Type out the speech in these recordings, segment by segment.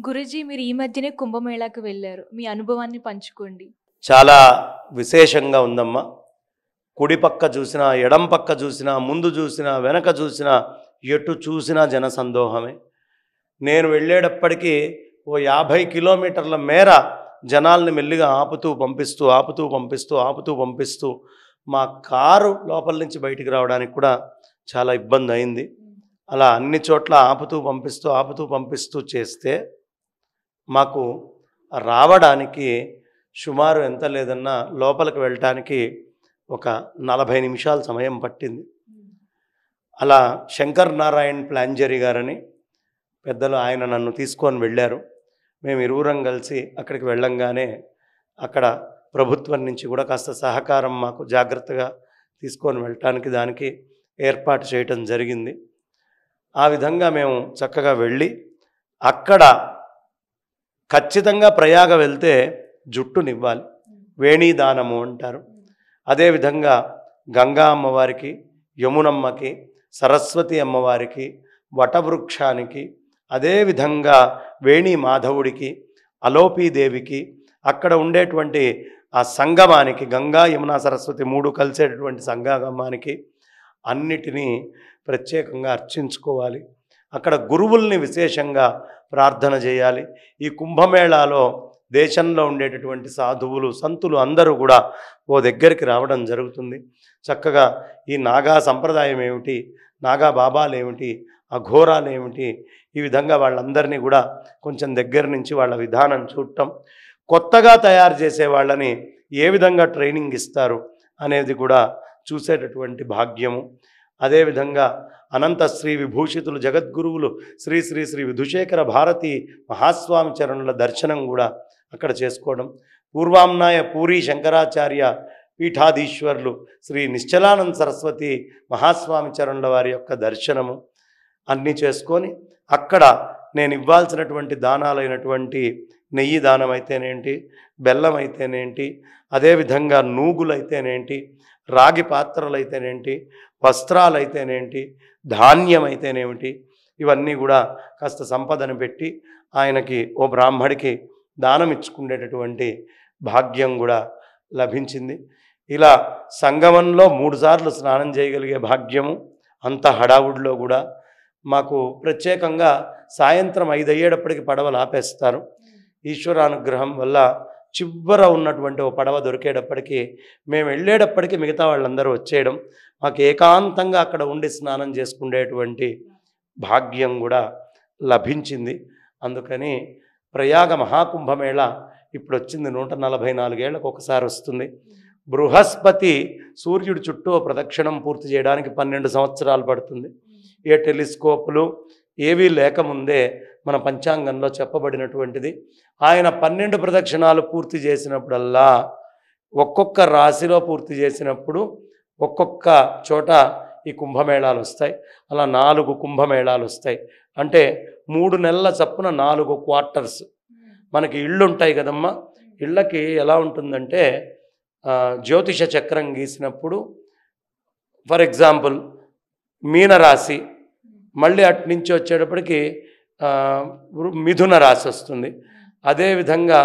గురూజీ మీరు ఈ మధ్యనే కుంభమేళాకి వెళ్లారు. మీ అనుభవాన్ని పంచుకోండి. చాలా విశేషంగా ఉందమ్మా. కుడి పక్క చూసినా, ఎడం పక్క చూసినా, ముందు చూసినా, వెనక చూసినా, ఎటు చూసినా జనసందోహమే. నేను వెళ్ళేటప్పటికీ ఓ 50 కిలోమీటర్ల మేర జనాల్ని మెల్లిగా ఆపుతూ మా కారు లోపల నుంచి బయటికి రావడానికి కూడా చాలా ఇబ్బంది అయింది. అలా అన్ని చోట్ల ఆపుతూ పంపిస్తూ చేస్తే మాకు రావడానికి సుమారు ఎంత లేదన్నా లోపలికి వెళ్ళటానికి ఒక 40 నిమిషాల సమయం పట్టింది. అలా శంకర్ నారాయణ్ ప్లాంజరీ గారని పెద్దలు ఆయన నన్ను తీసుకొని వెళ్ళారు. మేము ఇరువురం కలిసి అక్కడికి వెళ్ళంగానే అక్కడ ప్రభుత్వం నుంచి కూడా కాస్త సహకారం మాకు జాగ్రత్తగా తీసుకొని వెళ్ళటానికి దానికి ఏర్పాటు చేయటం జరిగింది. ఆ విధంగా మేము చక్కగా వెళ్ళి అక్కడ ఖచ్చితంగా ప్రయాగ వెళ్తే జుట్టునివ్వాలి, వేణీదానము అంటారు. అదేవిధంగా గంగా అమ్మవారికి, యమునమ్మకి, సరస్వతి అమ్మవారికి, వటవృక్షానికి, అదేవిధంగా వేణి మాధవుడికి, అలోపీదేవికి, అక్కడ ఉండేటువంటి ఆ సంగమానికి, గంగా యమున సరస్వతి 3 కలిసేటటువంటి సంగమానికి అన్నిటినీ ప్రత్యేకంగా అర్చించుకోవాలి. అక్కడ గురువుల్ని విశేషంగా ప్రార్థన చేయాలి. ఈ కుంభమేళాలో దేశంలో ఉండేటటువంటి సాధువులు, సంతులు అందరూ కూడా ఓ దగ్గరికి రావడం జరుగుతుంది. చక్కగా ఈ నాగా సంప్రదాయం ఏమిటి, నాగా బాబాలు ఏమిటి, అఘోరాలు ఏమిటి, ఈ విధంగా వాళ్ళందరినీ కూడా కొంచెం దగ్గర నుంచి వాళ్ళ విధానం చూడటం, కొత్తగా తయారు చేసే వాళ్ళని ఏ విధంగా ట్రైనింగ్ ఇస్తారు అనేది కూడా చూసేటటువంటి భాగ్యము. అదేవిధంగా అనంత శ్రీ విభూషితులు జగద్గురువులు శ్రీ శ్రీ శ్రీ విధుశేఖర భారతి మహాస్వామి చరణుల దర్శనం కూడా అక్కడ చేసుకోవడం, పూర్వాంనాయ పూరి శంకరాచార్య పీఠాధీశ్వరులు శ్రీ నిశ్చలానంద సరస్వతి మహాస్వామి చరణుల వారి యొక్క దర్శనము అన్నీ చేసుకొని అక్కడ నేను ఇవ్వాల్సినటువంటి దానాలైనటువంటి నెయ్యి దానం అయితేనేంటి, బెల్లం అయితేనేంటి, అదేవిధంగా నూగులు అయితేనేంటి, రాగి పాత్రలు అయితేనేంటి, వస్త్రాలు అయితేనేంటి, ధాన్యం అయితేనేమిటి, ఇవన్నీ కూడా కాస్త సంపదను పెట్టి ఆయనకి ఓ బ్రాహ్మడికి దానం ఇచ్చుకునేటటువంటి భాగ్యం కూడా లభించింది. ఇలా సంగమంలో 3 సార్లు స్నానం చేయగలిగే భాగ్యము, అంత హడావుడిలో కూడా మాకు ప్రత్యేకంగా సాయంత్రం 5 అయ్యేటప్పటికి పడవలు ఆపేస్తారు. ఈశ్వరానుగ్రహం వల్ల చివర ఉన్నటువంటి ఓ పడవ దొరికేటప్పటికి మేము వెళ్ళేటప్పటికి మిగతా వాళ్ళందరూ వచ్చేయడం, మాకు ఏకాంతంగా అక్కడ ఉండి స్నానం చేసుకునేటువంటి భాగ్యం కూడా లభించింది. అందుకని ప్రయాగ మహాకుంభమేళ ఇప్పుడు వచ్చింది, 144 ఏళ్ళకు ఒకసారి వస్తుంది. బృహస్పతి సూర్యుడి చుట్టూ ప్రదక్షిణం పూర్తి చేయడానికి 12 సంవత్సరాలు పడుతుంది. ఏ టెలిస్కోపులు ఏవీ లేకముందే మన పంచాంగంలో చెప్పబడినటువంటిది. ఆయన 12 ప్రదక్షిణాలు పూర్తి చేసినప్పుడల్లా ఒక్కొక్క రాశిలో పూర్తి చేసినప్పుడు ఒక్కొక్క చోట ఈ కుంభమేళాలు వస్తాయి. అలా 4 కుంభమేళాలు వస్తాయి. అంటే 3 నెలల చప్పున 4 క్వార్టర్స్. మనకి ఇళ్ళు ఉంటాయి కదమ్మా, ఇళ్ళకి ఎలా ఉంటుందంటే జ్యోతిష చక్రం గీసినప్పుడు ఫర్ ఎగ్జాంపుల్ మీనరాశి, మళ్ళీ అటు నుంచి వచ్చేటప్పటికి మిథున రాశి వస్తుంది, అదేవిధంగా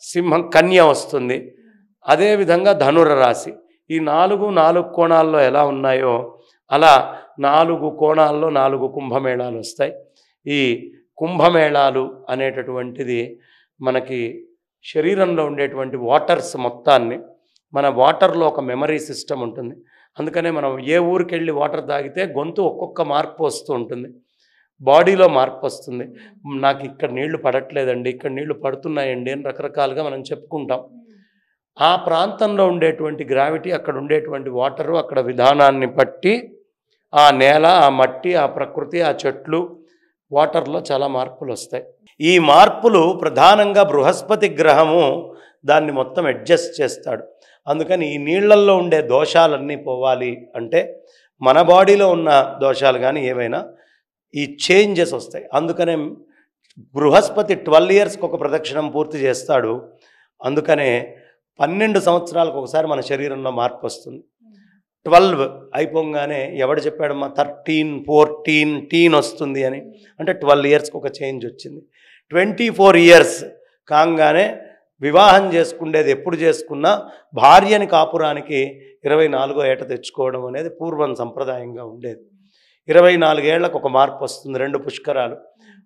సింహం కన్య వస్తుంది, అదేవిధంగా ధనుర రాశి. ఈ 4 కోణాల్లో ఎలా ఉన్నాయో అలా 4 కోణాల్లో 4 కుంభమేళాలు వస్తాయి. ఈ కుంభమేళాలు అనేటటువంటిది మనకి శరీరంలో ఉండేటువంటి వాటర్స్ మొత్తాన్ని, మన వాటర్లో ఒక మెమరీ సిస్టమ్ ఉంటుంది. అందుకనే మనం ఏ ఊరికి వెళ్ళి వాటర్ తాగితే గొంతు ఒక్కొక్క మార్పు వస్తూ ఉంటుంది, బాడీలో మార్పు వస్తుంది. నాకు ఇక్కడ నీళ్లు పడట్లేదండి, ఇక్కడ నీళ్లు పడుతున్నాయండి అని రకరకాలుగా మనం చెప్పుకుంటాం. ఆ ప్రాంతంలో ఉండేటువంటి గ్రావిటీ, అక్కడ ఉండేటువంటి వాటరు, అక్కడ విధానాన్ని బట్టి ఆ నేల, ఆ మట్టి, ఆ ప్రకృతి, ఆ చెట్లు, వాటర్లో చాలా మార్పులు వస్తాయి. ఈ మార్పులు ప్రధానంగా బృహస్పతి గ్రహము దాన్ని మొత్తం అడ్జస్ట్ చేస్తాడు. అందుకని ఈ నీళ్లల్లో ఉండే దోషాలన్నీ పోవాలి అంటే మన బాడీలో ఉన్న దోషాలు కానీ ఏవైనా ఈ చేంజెస్ వస్తాయి. అందుకనే బృహస్పతి 12 ఇయర్స్కి ఒక ప్రదక్షిణం పూర్తి చేస్తాడు. అందుకనే 12 సంవత్సరాలకు ఒకసారి మన శరీరంలో మార్పు వస్తుంది. 12 అయిపోగానే ఎవడు చెప్పాడమ్మా 13, 14 టీన్ వస్తుంది అని, అంటే 12 ఇయర్స్కి ఒక చేంజ్ వచ్చింది. 24 ఇయర్స్ కాగానే వివాహం చేసుకునేది ఎప్పుడు చేసుకున్నా భార్యని కాపురానికి 24వ ఏట తెచ్చుకోవడం అనేది పూర్వం సంప్రదాయంగా ఉండేది. 24 ఏళ్లకు ఒక మార్పు వస్తుంది, 2 పుష్కరాలు.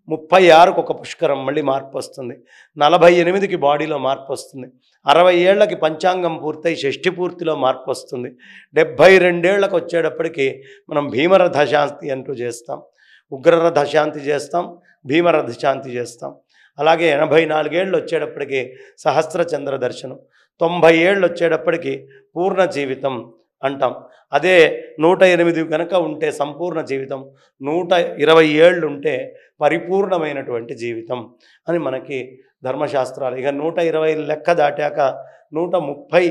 36కు ఒక పుష్కరం, మళ్ళీ మార్పు వస్తుంది. 48కి బాడీలో మార్పు వస్తుంది. 60 ఏళ్లకి పంచాంగం పూర్తయి షష్ఠి పూర్తిలో మార్పు వస్తుంది. 72 ఏళ్లకు వచ్చేటప్పటికి మనం భీమరథ శాంతి అంటూ చేస్తాం, ఉగ్రరథ శాంతి చేస్తాం, భీమరథ శాంతి చేస్తాం. అలాగే 84 ఏళ్ళు వచ్చేటప్పటికి సహస్ర చంద్ర దర్శనం, 90 ఏళ్ళు వచ్చేటప్పటికి పూర్ణ జీవితం అంటాం. అదే 108 కనుక ఉంటే సంపూర్ణ జీవితం, 120 ఏళ్ళు ఉంటే పరిపూర్ణమైనటువంటి జీవితం అని మనకి ధర్మశాస్త్రాలు. ఇక 120 లెక్క దాటాక 130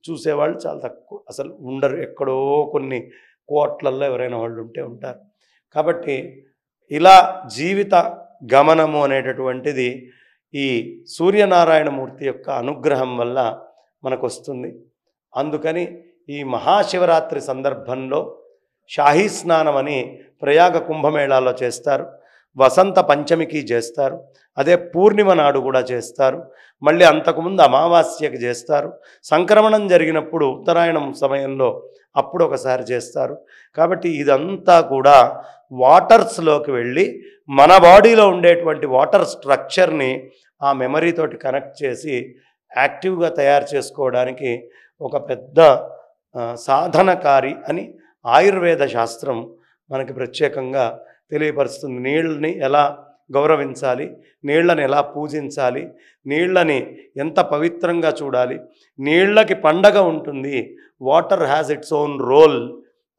చూసేవాళ్ళు చాలా తక్కువ, అసలు ఉండరు. ఎక్కడో కొన్ని కోట్లల్లో ఎవరైనా వాళ్ళు ఉంటే ఉంటారు. కాబట్టి ఇలా జీవిత గమనము అనేటటువంటిది ఈ సూర్యనారాయణమూర్తి యొక్క అనుగ్రహం వల్ల మనకు వస్తుంది. అందుకని ఈ మహాశివరాత్రి సందర్భంలో షాహీ స్నానం అని ప్రయాగ కుంభమేళాలో చేస్తారు, వసంత పంచమికి చేస్తారు, అదే పూర్ణిమ నాడు కూడా చేస్తారు, మళ్ళీ అంతకుముందు అమావాస్యకి చేస్తారు, సంక్రమణం జరిగినప్పుడు ఉత్తరాయణం సమయంలో అప్పుడు ఒకసారి చేస్తారు. కాబట్టి ఇదంతా కూడా వాటర్స్లోకి వెళ్ళి మన బాడీలో ఉండేటువంటి వాటర్ స్ట్రక్చర్ని ఆ మెమరీతోటి కనెక్ట్ చేసి యాక్టివ్గా తయారు చేసుకోవడానికి ఒక పెద్ద సాధనకారి అని ఆయుర్వేద శాస్త్రం మనకి ప్రత్యేకంగా తెలియపరుస్తుంది. నీళ్ళని ఎలా గౌరవించాలి, నీళ్ళని ఎలా పూజించాలి, నీళ్ళని ఎంత పవిత్రంగా చూడాలి, నీళ్ళకి పండగ ఉంటుంది. Water has its own role,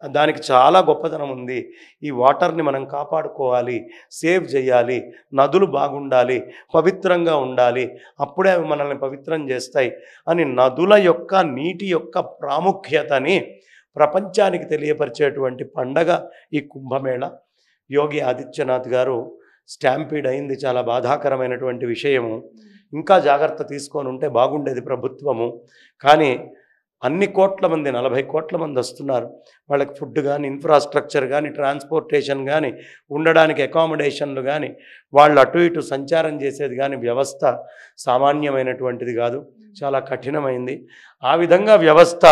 దానికి చాలా గొప్పతనం ఉంది. ఈ వాటర్ని మనం కాపాడుకోవాలి, సేవ్ చేయాలి, నదులు బాగుండాలి, పవిత్రంగా ఉండాలి, అప్పుడే అవి మనల్ని పవిత్రం చేస్తాయి అని నదుల యొక్క నీటి యొక్క ప్రాముఖ్యతని ప్రపంచానికి తెలియపరిచేటువంటి పండగ ఈ కుంభమేళ. యోగి ఆదిత్యనాథ్ గారు స్టాంపీడ్ అయింది, చాలా బాధాకరమైనటువంటి విషయము. ఇంకా జాగ్రత్త తీసుకొని ఉంటే బాగుండేది ప్రభుత్వము. కానీ అన్ని కోట్ల మంది, 40 కోట్ల మంది వస్తున్నారు. వాళ్ళకి ఫుడ్ కానీ, ఇన్ఫ్రాస్ట్రక్చర్ కానీ, ట్రాన్స్పోర్టేషన్ కానీ, ఉండడానికి అకామిడేషన్లు కానీ, వాళ్ళు అటు ఇటు సంచారం చేసేది కానీ వ్యవస్థ సామాన్యమైనటువంటిది కాదు, చాలా కఠినమైంది. ఆ విధంగా వ్యవస్థ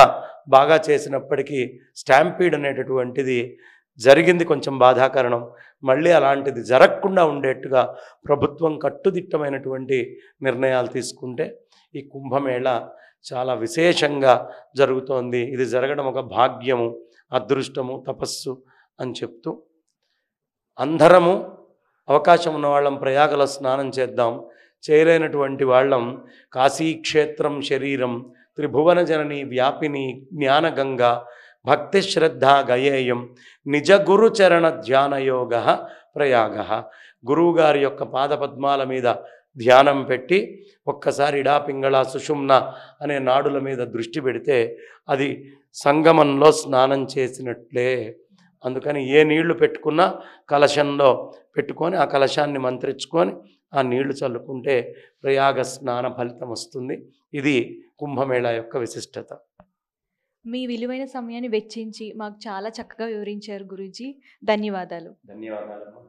బాగా చేసినప్పటికీ స్టాంపీడ్ అనేటటువంటిది జరిగింది, కొంచెం బాధాకరణం. మళ్ళీ అలాంటిది జరగకుండా ఉండేట్టుగా ప్రభుత్వం కట్టుదిట్టమైనటువంటి నిర్ణయాలు తీసుకుంటే ఈ కుంభమేళ చాలా విశేషంగా జరుగుతోంది. ఇది జరగడం ఒక భాగ్యము, అదృష్టము, తపస్సు అని చెప్తూ అందరము అవకాశం ఉన్న వాళ్ళం ప్రయాగలో స్నానం చేద్దాం, చేయలేనటువంటి వాళ్ళం కాశీక్షేత్రం శరీరం త్రిభువన జనని వ్యాపిని జ్ఞానగంగా భక్తి శ్రద్ధ గయేయం నిజ గురు చరణ ధ్యానయోగ ప్రయాగ. గురువుగారి యొక్క పాదపద్మాల మీద ధ్యానం పెట్టి ఒక్కసారి ఇడా పింగళ సుషుమ్న అనే నాడుల మీద దృష్టి పెడితే అది సంగమంలో స్నానం చేసినట్లే. అందుకని ఏ నీళ్లు పెట్టుకున్నా కలశంలో పెట్టుకొని ఆ కలశాన్ని మంత్రించుకొని ఆ నీళ్లు చల్లుకుంటే ప్రయాగ స్నాన ఫలితం వస్తుంది. ఇది కుంభమేళ యొక్క విశిష్టత. మీ విలువైన సమయాన్ని వెచ్చించి మాకు చాలా చక్కగా వివరించారు గురూజీ. ధన్యవాదాలు. ధన్యవాదాలు.